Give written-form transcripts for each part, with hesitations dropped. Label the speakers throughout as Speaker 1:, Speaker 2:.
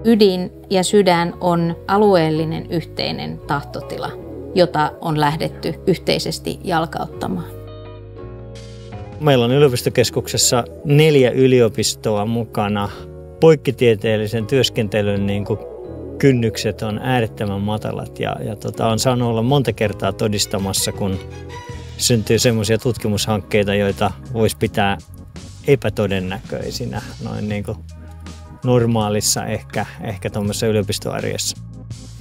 Speaker 1: ydin ja sydän on alueellinen yhteinen tahtotila, jota on lähdetty yhteisesti jalkauttamaan.
Speaker 2: Meillä on yliopistokeskuksessa 4 yliopistoa mukana. Poikkitieteellisen työskentelyn kynnykset on äärettömän matalat ja on saanut olla monta kertaa todistamassa, kun syntyy semmoisia tutkimushankkeita, joita voisi pitää epätodennäköisinä noin normaalissa ehkä tuommoisessa yliopistoarjessa.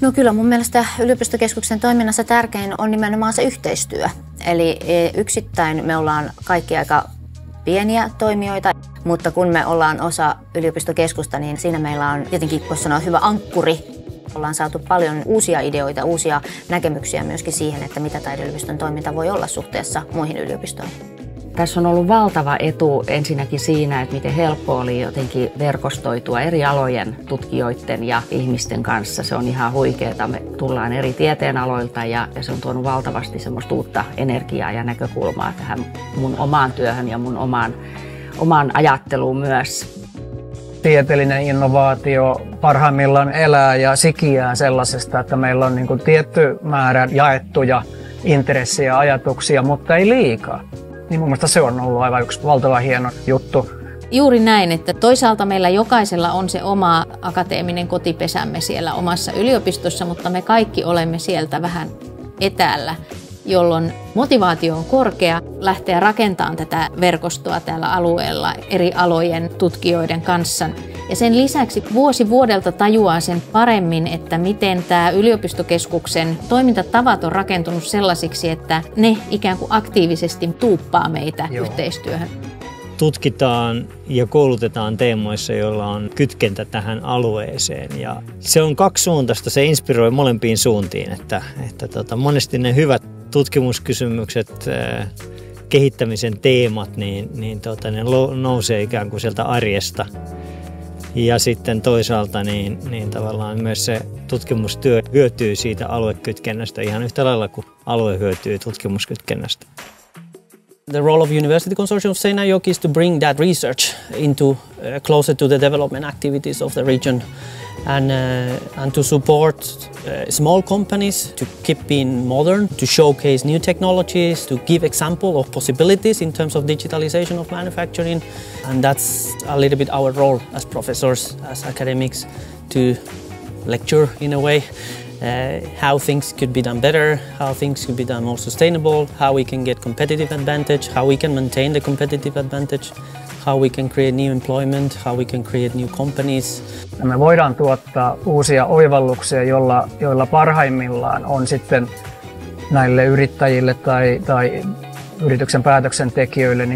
Speaker 3: No kyllä mun mielestä yliopistokeskuksen toiminnassa tärkein on nimenomaan se yhteistyö. Eli yksittäin me ollaan kaikki aika pieniä toimijoita, mutta kun me ollaan osa yliopistokeskusta, niin siinä meillä on tietenkin, voisi sanoa, hyvä ankkuri. Ollaan saatu paljon uusia ideoita, uusia näkemyksiä myöskin siihen, että mitä taideyliopiston toiminta voi olla suhteessa muihin yliopistoihin.
Speaker 4: Tässä on ollut valtava etu ensinnäkin siinä, että miten helppo oli jotenkin verkostoitua eri alojen tutkijoiden ja ihmisten kanssa. Se on ihan huikeeta. Me tullaan eri tieteenaloilta ja se on tuonut valtavasti semmoista uutta energiaa ja näkökulmaa tähän mun omaan työhön ja mun omaan ajatteluun myös.
Speaker 5: Tieteellinen innovaatio parhaimmillaan elää ja sikiää sellaisesta, että meillä on tietty määrä jaettuja intressejä ja ajatuksia, mutta ei liikaa. Niin mun mielestä se on ollut aivan yksi valtava hieno juttu.
Speaker 1: Juuri näin, että toisaalta meillä jokaisella on se oma akateeminen kotipesämme siellä omassa yliopistossa, mutta me kaikki olemme sieltä vähän etäällä, jolloin motivaatio on korkea lähteä rakentamaan tätä verkostoa täällä alueella eri alojen tutkijoiden kanssa. Ja sen lisäksi vuosi vuodelta tajuaa sen paremmin, että miten tämä yliopistokeskuksen toimintatavat on rakentunut sellaisiksi, että ne ikään kuin aktiivisesti tuuppaa meitä yhteistyöhön.
Speaker 2: Tutkitaan ja koulutetaan teemoissa, joilla on kytkentä tähän alueeseen. Ja se on kaksisuuntaista, se inspiroi molempiin suuntiin. Että monesti ne hyvät tutkimuskysymykset, kehittämisen teemat, ne nousee ikään kuin sieltä arjesta. Ja sitten toisaalta tavallaan myös se tutkimustyö hyötyy siitä aluekytkennästä ihan yhtä lailla kuin alue hyötyy tutkimuskytkennästä.
Speaker 6: The role of University Consortium of Seinäjoki is to bring that research into closer to the development activities of the region and to support small companies to keep being modern, to showcase new technologies, to give example of possibilities in terms of digitalization of manufacturing. And that's a little bit our role as professors, as academics, to lecture in a way. How things could be done better, how things could be done more sustainable, how we can get competitive advantage, how we can maintain the competitive advantage, how we can create new employment, how we can create new companies.
Speaker 5: Me voidaan tuottaa uusia oivalluksia, joilla parhaimmillaan on sitten näille yrittäjille tai yrityksen päätöksentekijöille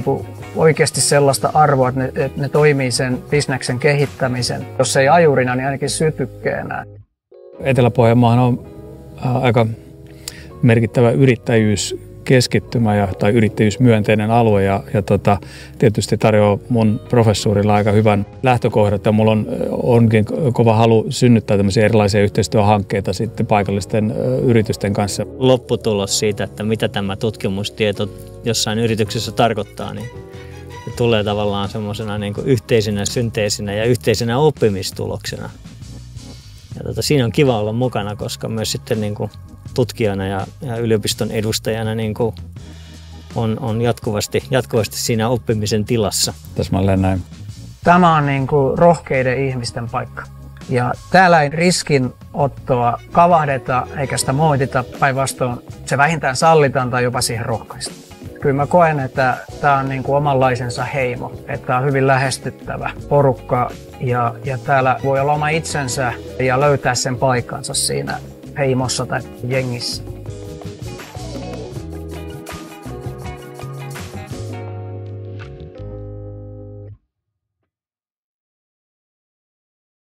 Speaker 5: oikeasti sellaista arvoa, että ne toimii sen bisneksen kehittämisen. Jos ei ajurina, niin ainakin sytykkeenä.
Speaker 7: Etelä-Pohjanmaahan on aika merkittävä yrittäjyyskeskittymä tai yrittäjyysmyönteinen alue ja tietysti tarjoaa mun professuurilla aika hyvän lähtökohdan, että mulla onkin kova halu synnyttää tämmöisiä erilaisia yhteistyöhankkeita sitten paikallisten yritysten kanssa.
Speaker 2: Lopputulos siitä, että mitä tämä tutkimustieto jossain yrityksessä tarkoittaa, niin se tulee tavallaan semmoisena yhteisenä synteesinä ja yhteisenä oppimistuloksena. Ja siinä on kiva olla mukana, koska myös sitten tutkijana ja yliopiston edustajana on jatkuvasti siinä oppimisen tilassa.
Speaker 7: Täsmälleen näin.
Speaker 5: Tämä on rohkeiden ihmisten paikka. Ja täällä ei riskinottoa kavahdeta eikä sitä moitita, päinvastoin se vähintään sallitaan tai jopa siihen rohkaista. Kyllä mä koen, että tämä on omanlaisensa heimo, että tämä on hyvin lähestyttävä porukka ja täällä voi olla oma itsensä ja löytää sen paikkansa siinä heimossa tai jengissä.